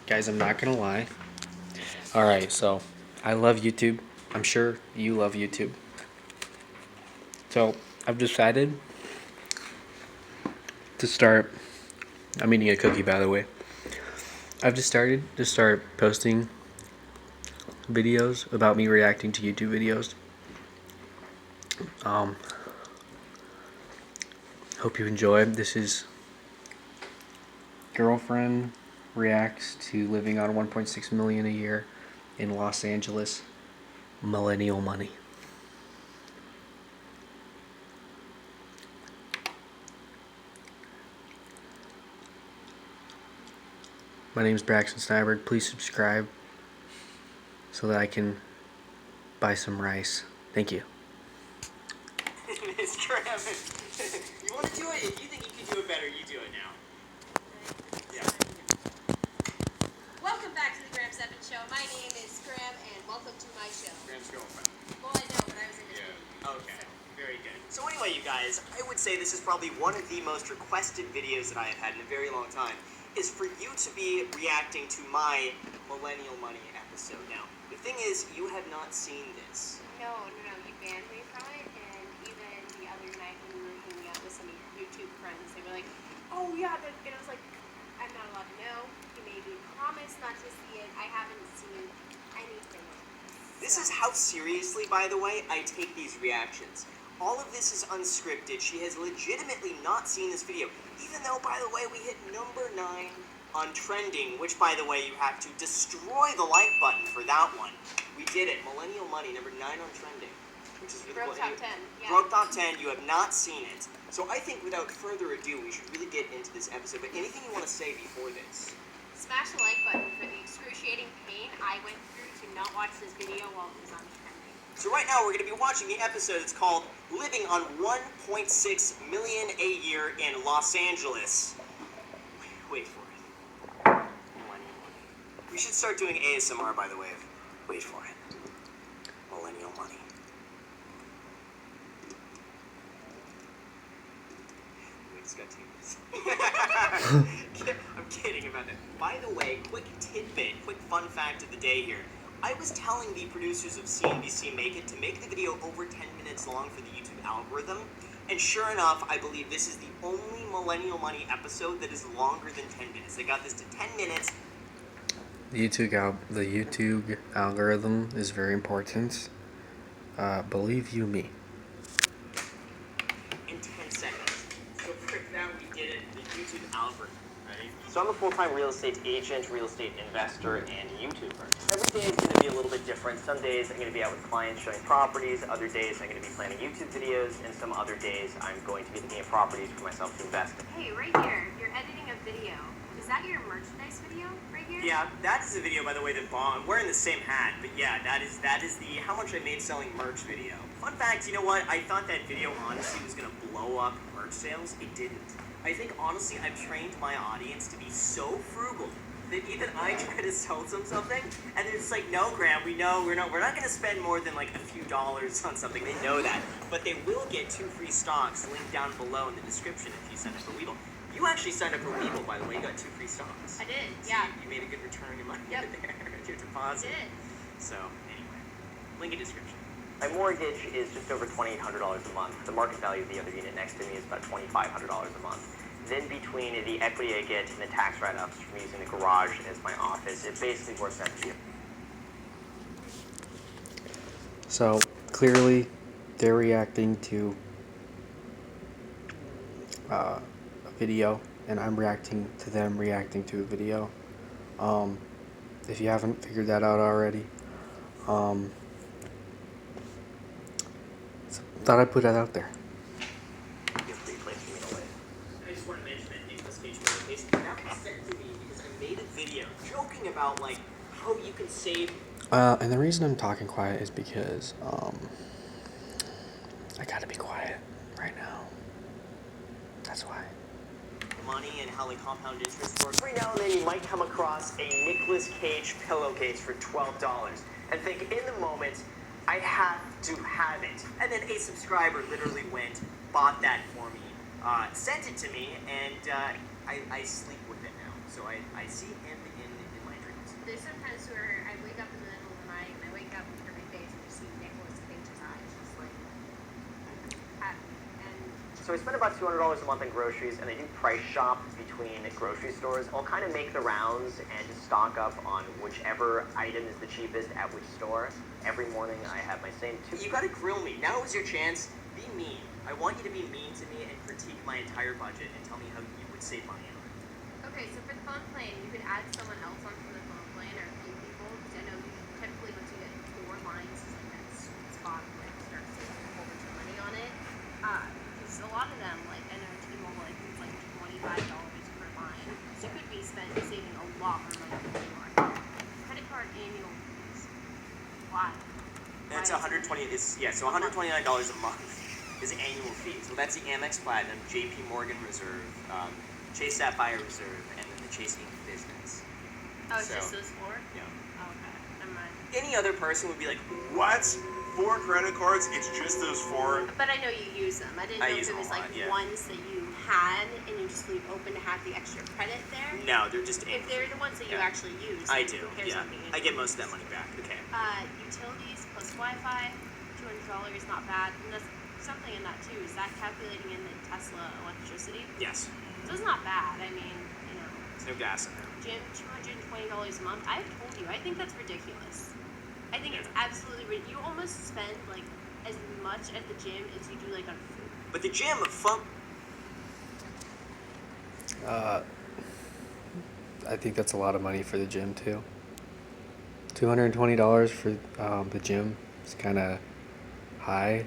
Guys, I'm not gonna lie. Alright, so I love YouTube. I'm sure you love YouTube. So I've decided to start. I'm eating a cookie, by the way. I've just started to start posting videos about me reacting to YouTube videos. Hope you enjoy. This is girlfriend reacts to living on 1.6 million a year in Los Angeles. Millennial money. My name is Braxton Snyberg. Please subscribe so that I can buy some rice. Thank you. Miss Graham, you want to do it? If you think you can do it better, you do it now. Yeah. Welcome back to the Graham 7 Show. My name is Graham, and welcome to my show. Graham's girlfriend. Well, I know, but I was in between. Okay. Very good. So anyway, you guys, I would say this is probably one of the most requested videos that I have had in a very long time, is for you to be reacting to my Millennial Money episode. Now, the thing is, you have not seen this. No, you banned me from it, and even the other night when we were hanging out with some YouTube friends, they were like, oh yeah, and I was like, I'm not allowed to know. You made me promise not to see it. I haven't seen anything. This is how seriously, by the way, I take these reactions. All of this is unscripted. She has legitimately not seen this video, even though, by the way, we hit number 9 on trending, which, by the way, you have to destroy the like button for that one. We did it. Millennial Money, number 9 on trending, which is really Broke top 10. Yeah. Broke top 10. You have not seen it. So I think, without further ado, we should really get into this episode. But anything you want to say before this? Smash the like button for the excruciating pain I went through to not watch this video while it was on trending. So right now we're going to be watching the episode. It's called Living on 1.6 Million a Year in Los Angeles. Wait for it. We should start doing ASMR, by the way. Wait for it. Millennial Money. We just got to I'm kidding about that. By the way, quick tidbit, quick fun fact of the day here. I was telling the producers of CNBC Make It to make the video over 10 minutes long for the YouTube algorithm, and sure enough, I believe this is the only Millennial Money episode that is longer than 10 minutes. They got this to 10 minutes. The YouTube algorithm is very important. Believe you me. In 10 seconds. So for that, we did it. The YouTube algorithm. Ready? So I'm a full-time real estate agent, real estate investor, and YouTuber. Every day is going to be a little bit different. Some days I'm going to be out with clients showing properties. Other days I'm going to be planning YouTube videos. And some other days I'm going to be looking at properties for myself to invest in. Hey, right here, you're editing a video. Is that your merchandise video right here? Yeah, that is a video, by the way, that I'm wearing the same hat, but yeah, that is the how much I made selling merch video. Fun fact, you know what? I thought that video honestly was gonna blow up merch sales. It didn't. I think honestly, I've trained my audience to be so frugal that even I try to sell them something, and they're just like, no, Graham, we know we're not gonna spend more than like a few dollars on something. They know that, but they will get 2 free stocks linked down below in the description if you sign up for Weevil. You actually signed up for Weevil, by the way. You got 2 free stocks. I did, So yeah. You made a good return on your money Yep. there. Your deposit. I did. So, anyway, link in description. My mortgage is just over $2,800 a month. The market value of the other unit next to me is about $2,500 a month. Then between the equity I get and the tax write-ups from using the garage as my office, it basically works out to you. So clearly, they're reacting to a video, and I'm reacting to them reacting to a video. If you haven't figured that out already, thought I'd put that out there. I just want to mention that Nicholas Cage case that was sent to me because I made a video joking about like how you can save. And the reason I'm talking quiet is because I gotta be quiet right now. That's why. Money and how like compound interest works. Every now and then you might come across a Nicolas Cage pillowcase for $12 and think in the moment, I have to have it. And then a subscriber literally went, bought that for me, sent it to me, and I sleep with it now. So I see him in my there's sometimes where I wake up in the middle of the night and I wake up and turn my face and just see Nicholas Cage's eyes just like at me. And So I spend about $200 a month on groceries, and I do price shop between grocery stores. I'll kind of make the rounds and just stock up on whichever item is the cheapest at which store. Every morning I have my same two. You gotta grill me. Now is your chance. Be mean. I want you to be mean to me and critique my entire budget and tell me how you would save money on it. okay, so for the phone plan, you could add someone else onto the phone plan or a few people because I know typically once you get 4 lines, it's like that sweet spot where you start saving a whole bunch of money on it. Because a lot of them, like I know T-Mobile, like it's like $25 per line, so you could be saving a lot more money than you are. Credit card annual fees. Why? That's Why is 120. So $129 a month is annual fees. Well, that's the Amex Platinum, J.P. Morgan Reserve, Chase Sapphire Reserve, and then the Chase Inc. Business. Oh, it's So, just those 4? Yeah. Oh, okay, never mind. Any other person would be like, "What? 4 credit cards? It's just those 4?" But I know you use them. I didn't know use if it them was a like lot, yeah. ones that you had and you just leave open to have the extra credit there. No, they're just If annual. they're the ones that you Yeah. actually use, I then do. Who cares Yeah, about the I annual get most of that fees? money back. Okay. Utilities plus Wi-Fi, $200 is not bad. And that's something in that too. Is that calculating in the Tesla electricity? Yes. So it's not bad. I mean, There's no gas in there. gym $220 a month. I've told you, I think that's ridiculous. I think it's absolutely ridiculous. You almost spend like as much at the gym as you do like on food. But the gym, fun. I think that's a lot of money for the gym too. $220 for the gym is kind of high,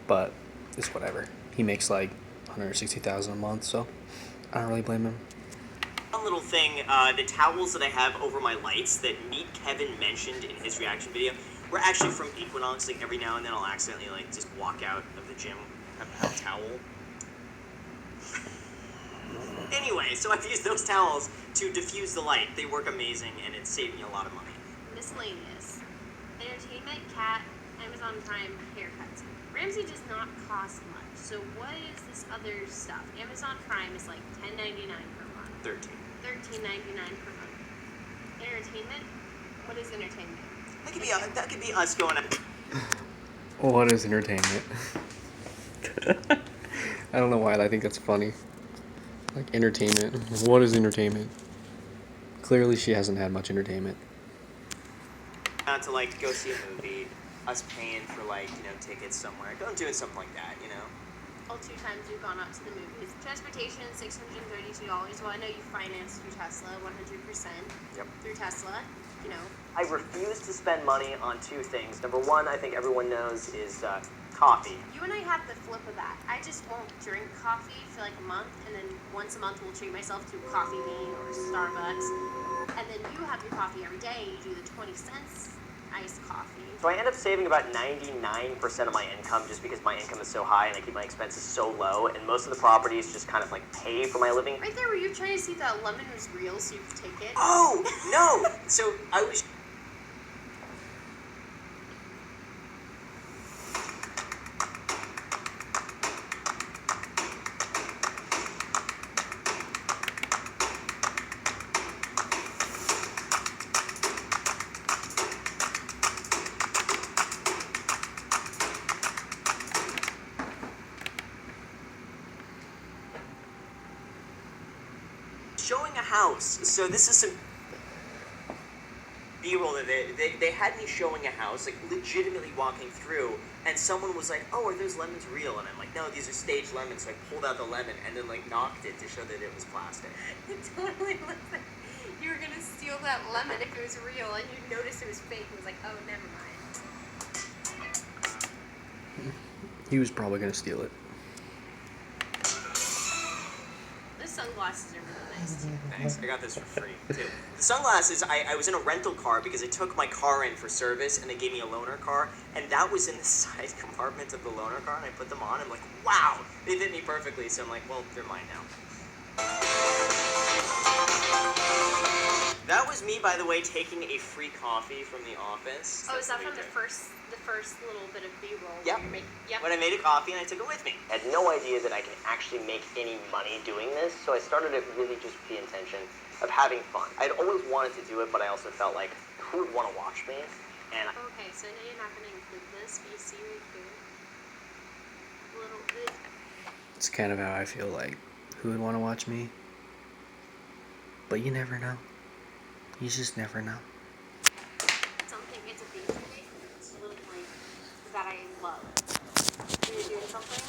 but it's whatever. He makes like $160,000 a month, so I don't really blame him. One little thing, the towels that I have over my lights that Meet Kevin mentioned in his reaction video were actually from Equinox. Like every now and then I'll accidentally like just walk out of the gym and have a towel. Anyway, so I've used those towels to diffuse the light. They work amazing and it saved me a lot of money. Miscellaneous. Entertainment, cat, Amazon Prime, haircuts. Ramsey does not cost much. So what is this other stuff? Amazon Prime is like $10.99 per month. 13. $13.99 per month. Entertainment? What is entertainment? That could be us going up. What is entertainment? I don't know why I think that's funny. Like entertainment. What is entertainment? Clearly she hasn't had much entertainment. Not to like go see a movie, us paying for like, tickets somewhere. Don't do something like that, All 2 times we've gone out to the movies. Transportation, $632. Well, I know you financed through Tesla 100%. Yep. Through Tesla, I refuse to spend money on 2 things. Number 1, I think everyone knows, is coffee. You and I have the flip of that. I just won't drink coffee for like a month, and then once a month we'll treat myself to Coffee Bean or Starbucks. And then you have your coffee every day, and you do the 20 cents iced coffee. So I end up saving about 99% of my income just because my income is so high and I keep my expenses so low, and most of the properties just kind of like pay for my living. Right there, were you trying to see if that lemon was real so you could take it? Oh, no! So I was... showing a house. So this is some B-roll that they had me showing a house, like legitimately walking through, and someone was like, "Oh, are those lemons real?" And I'm like, "No, these are staged lemons." So I pulled out the lemon and then like knocked it to show that it was plastic. It totally looks like you were gonna steal that lemon if it was real, and you noticed it was fake and was like, oh, never mind. He was probably gonna steal it. The sunglasses are really nice too. Thanks. I got this for free too. The sunglasses, I was in a rental car because I took my car in for service and they gave me a loaner car, and that was in the side compartment of the loaner car, and I put them on. I'm like, wow, they fit me perfectly. So I'm like, well, they're mine now. That was me, by the way, taking a free coffee from the office. Oh, is That's that what from we the did. first little bit of B-roll? Yep. Yep. When I made a coffee and I took it with me. I had no idea that I can actually make any money doing this, so I started it really just with the intention of having fun. I'd always wanted to do it, but I also felt like, who would want to watch me? And Okay, so I know you're not going to include this, but you see right here, a little bit. It's kind of how I feel like. Who would want to watch me? But you never know. You just never know. Something, it's a thing today. It's literally that I love. When you're doing something,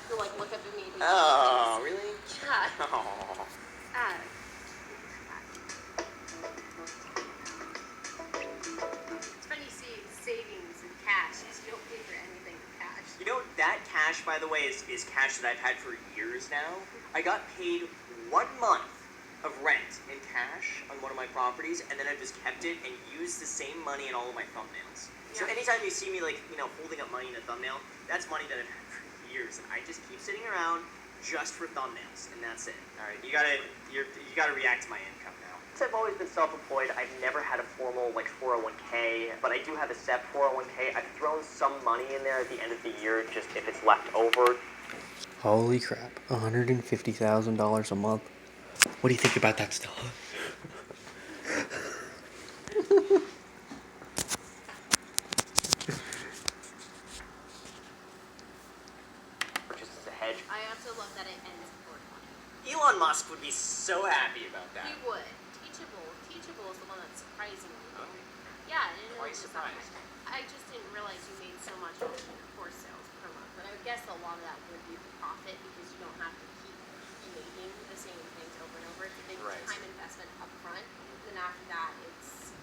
you'll like look up at me and be Oh, really? yeah. Oh. It's funny you see savings and cash. You don't pay for anything with cash. You know, that cash, by the way, is cash that I've had for years now. I got paid 1 month of rent in cash on one of my properties, and then I just kept it and used the same money in all of my thumbnails. So Yeah. anytime you see me, like, you know, holding up money in a thumbnail, that's money that I've had for years, and I just keep sitting around just for thumbnails, and that's it. All right, you gotta react to my income now. I've always been self-employed. I've never had a formal like 401k, but I do have a SEP 401k. I've thrown some money in there at the end of the year, just if it's left over. Holy crap. $150,000 a month. What do you think about that, Stella? Just as a hedge. I also love that it ends before 20. Elon Musk would be so happy about that. He would. Teachable is the one that's surprising me. Yeah, I didn't know Why it was that surprised? high. I just didn't realize you made so much on your course sales per month. But I would guess a lot of that would be the profit because you don't have to keep making the same things over and over. It's a big Right. time investment up front. Then after that, it's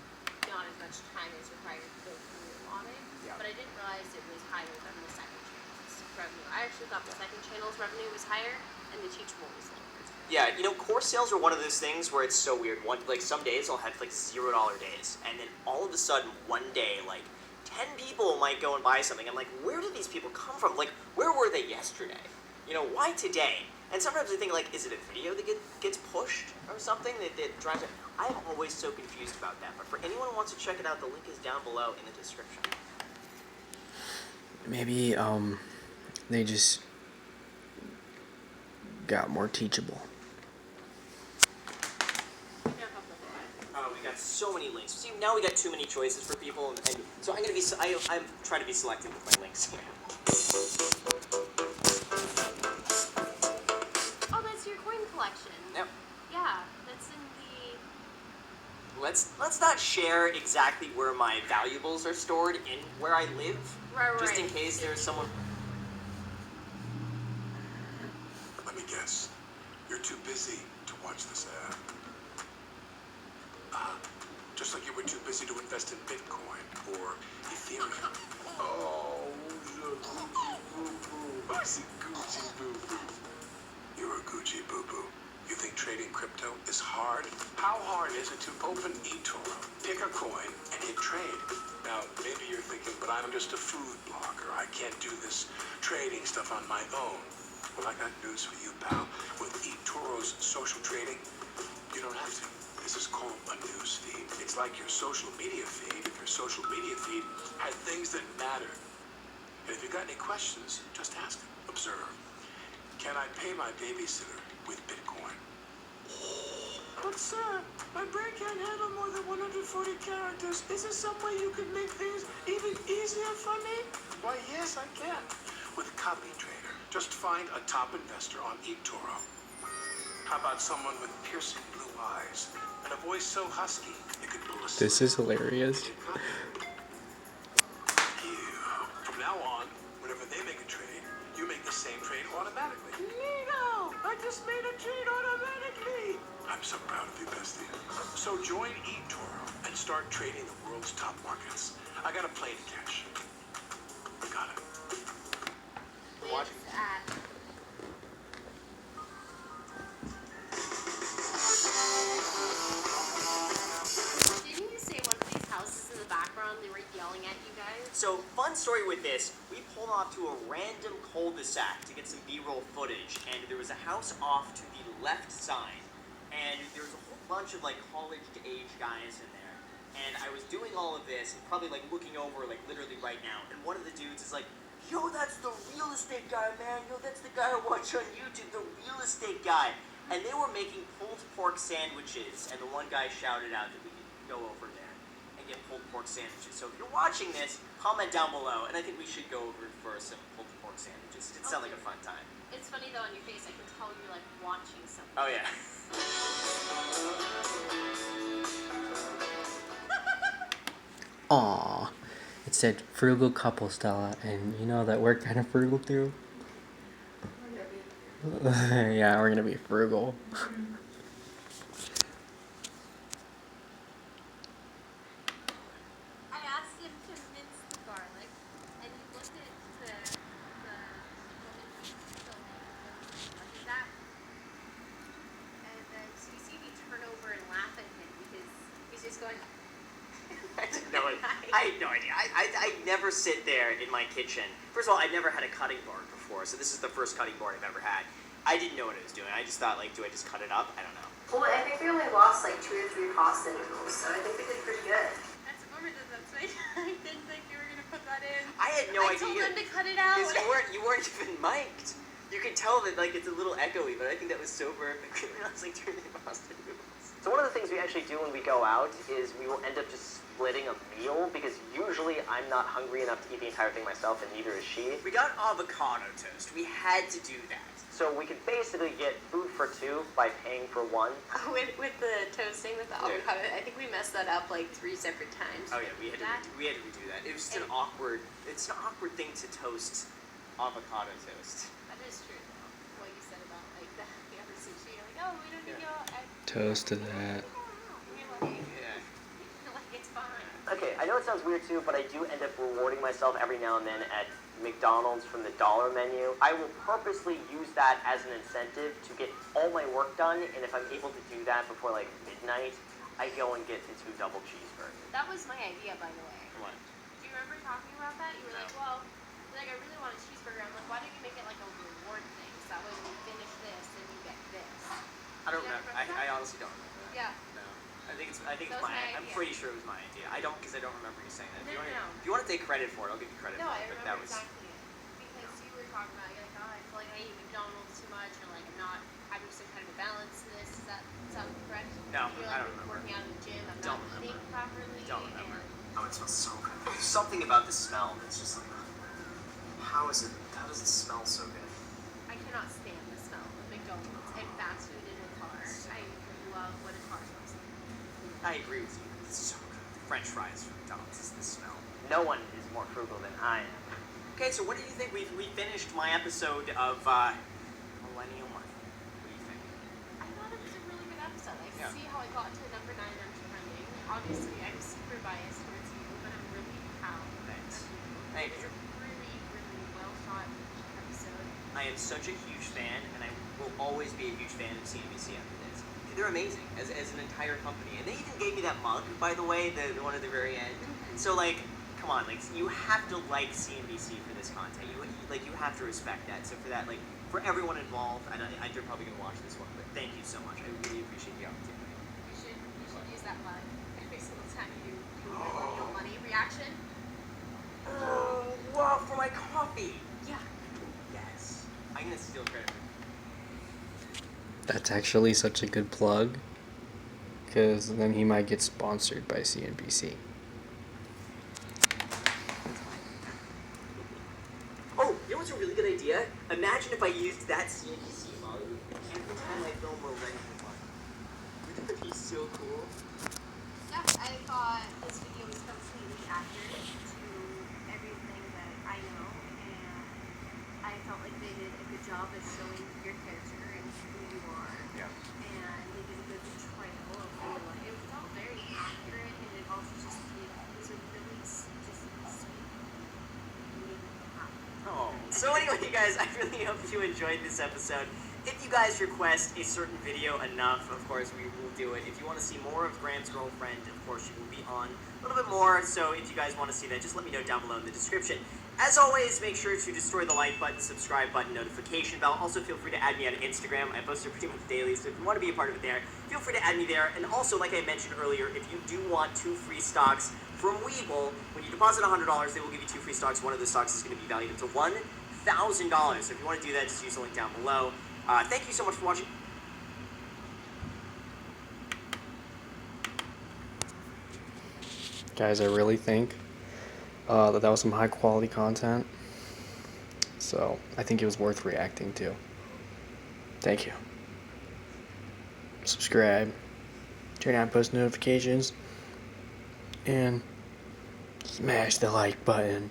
not as much time as required to go through on it. Yeah. But I didn't realize it was higher than the second channel's revenue. I actually thought the second channel's revenue was higher and the Teachable was lower. Yeah, you know, course sales are one of those things where it's so weird. Like some days I'll have like $0 days, and then all of a sudden one day, like 10 people might go and buy something. I'm like, where did these people come from? Like, where were they yesterday? You know, why today? And sometimes I think like, is it a video that gets pushed or something that drives it? I'm always so confused about that. But for anyone who wants to check it out, the link is down below in the description. Maybe, they just got more teachable. Oh, we got so many links. See, now we got too many choices for people, and so I'm gonna be. I'm trying to be selective with my links here. Oh, that's your coin collection. Yep. Yeah, that's in the. Let's not share exactly where my valuables are stored in where I live, Right. just in case there's someone. Let me guess. You're too busy to watch this ad. Just like you were too busy to invest in Bitcoin or Ethereum. Oh, the Gucci boo-boo. What's a Gucci boo-boo? You're a Gucci boo-boo. You think trading crypto is hard? How hard is it to open eToro, pick a coin, and hit trade? Now, maybe you're thinking, but I'm just a food blogger. I can't do this trading stuff on my own. Well, I got news for you, pal. With eToro's social trading, you don't have to. This is called a news feed. It's like your social media feed if your social media feed had things that matter. And if you got any questions, just ask them. Observe. Can I pay my babysitter with Bitcoin? But sir, my brain can't handle more than 140 characters. Is there some way you could make things even easier for me? Why, yes, I can. With Copy Trader, just find a top investor on eToro. How about someone with piercing blue eyes and a voice so husky it could pull a This is hilarious. From now on, whenever they make a trade, you make the same trade automatically. Neato! I just made a trade automatically! I'm so proud of you, bestie. So join eToro and start trading the world's top markets. I got a plane to catch. Got it. Watching. It's at. Didn't you say one of these houses in the background they were yelling at you guys? So, fun story with this, we pulled off to a random cul-de-sac to get some B-roll footage, and there was a house off to the left side, and there was a whole bunch of, like, college-age guys in there, and I was doing all of this, and probably, like, looking over, like, literally right now, and one of the dudes is like, yo, that's the real estate guy, man, yo, that's the guy I watch on YouTube, the real estate guy, and they were making pulled pork sandwiches, and the one guy shouted out that we could go over there and get pulled pork sandwiches. So if you're watching this, comment down below, and I think we should go over for some pulled pork sandwiches. It sounds like a fun time. It's funny though on your face. I can tell you're like watching something. Oh yeah. Aw, it said frugal couple, Stella, and you know that we're kind of frugal too. Yeah, we're gonna be frugal. I asked him to mince the garlic, and he looked at the woman who's filming, like that. And then so you see me turn over and laugh at him because he's just going. I had no idea. I never sit there in my kitchen. First of all, I've never had a cutting board before, so this is the first cutting board I've ever had. I didn't know what I was doing. I just thought, like, do I just cut it up? I don't know. Well, I think we only lost like 2 or 3 pasta noodles, so I think we did pretty good. That's Boomer did that, so I didn't think you were gonna put that in. I had no I idea. told him to cut it out. Because you weren't even mic'd. You could tell that, like, it's a little echoey, but I think that was so perfect. I was like, turn the pasta noodles. So one of the things we actually do when we go out is we will end up just splitting a meal because usually I'm not hungry enough to eat the entire thing myself and neither is she. We got avocado toast. We had to do that. So we could basically get food for 2 by paying for 1. With the toasting with the avocado, I think we messed that up like 3 separate times. Oh yeah, we had to redo that. It was just it's an awkward thing to toast avocado toast. That is true though. What you said about like the other sushi, you're like, oh, we don't need your Toast to that. You're like, Yeah. like it's fine. Okay, I know it sounds weird too, but I do end up rewarding myself every now and then at McDonald's from the dollar menu. I will purposely use that as an incentive to get all my work done, and if I'm able to do that before like midnight, I go and get the 2 double cheeseburgers. That was my idea, by the way. What? Do you remember talking about that? You were like, well, like I really want a cheeseburger. I'm like, why don't you make it like a reward thing? So that way when you finish this, then you get this. I don't You remember. remember that? I honestly don't remember that. Yeah. No. I think it's That was my I'm idea. pretty sure it was my idea. I don't remember you saying that. No, no. If you want to take credit for it, I'll give you credit No, for I it. But remember that was exactly it. Because you were talking about, you're like, oh, I feel like I eat McDonald's too much, or like I'm not having some kind of a balance to this. Does that sound correct? No, You're I like, don't remember. working out in the gym, I'm Don't not remember. eating properly. Don't remember. And Oh, it smells so good. There's something about the smell that's just like, how does it smell so good? I cannot stand the smell of McDonald's and fast food in a car. I love what a car smells like. I agree with you. It's so good. French fries from McDonald's is the smell. No one is more frugal than I am. Okay, so what do you think? We finished my episode of Millennial Month. What do you think? I thought it was a really good episode. I Yeah. see how I got to number 9 on trending. Obviously, I'm super biased towards you, but I'm really proud. Thanks. of you. Thank It was you. a really, really well shot episode. I am such a huge fan, and I will always be a huge fan of CNBC after this. They're amazing as an entire company, and they even gave me that mug, by the way, the one at the very end. So like, come on, like you have to like CNBC for this content. You have to respect that. So for that, like for everyone involved, I'm probably gonna watch this one, but thank you so much. I really appreciate the opportunity. You should use that mug every single time you do a millennial money reaction. Oh, wow, for my coffee. Yeah. Yes. I'm gonna steal credit for That's actually such a good plug, because then he might get sponsored by CNBC. Oh, you know what's a really good idea? Imagine if I used that CNBC mug every time I film Millennial Month. Wouldn't that be so cool? Yeah, I thought this video was completely accurate to everything that I know, and I felt like they did a good job of showing your character and who you are. Yeah. And they did a good portrayal of who you are. It felt very accurate, and it also just was a really just sweet. Oh. So anyway, you guys, I really hope you enjoyed this episode. If you guys request a certain video enough, of course, we will do it. If you want to see more of Graham's girlfriend, of course, she will be on a little bit more. So if you guys want to see that, just let me know down below in the description. As always, make sure to destroy the like button, subscribe button, notification bell. Also, feel free to add me on Instagram. I post it pretty much daily, so if you want to be a part of it there, feel free to add me there. And also, like I mentioned earlier, if you do want 2 free stocks from Weeble, when you deposit $100, they will give you 2 free stocks. One of those stocks is going to be valued up to $1,000. So if you want to do that, just use the link down below. Thank you so much for watching. Guys, I really think that was some high quality content. So I think it was worth reacting to. Thank you. Subscribe, turn on post notifications, and smash the like button.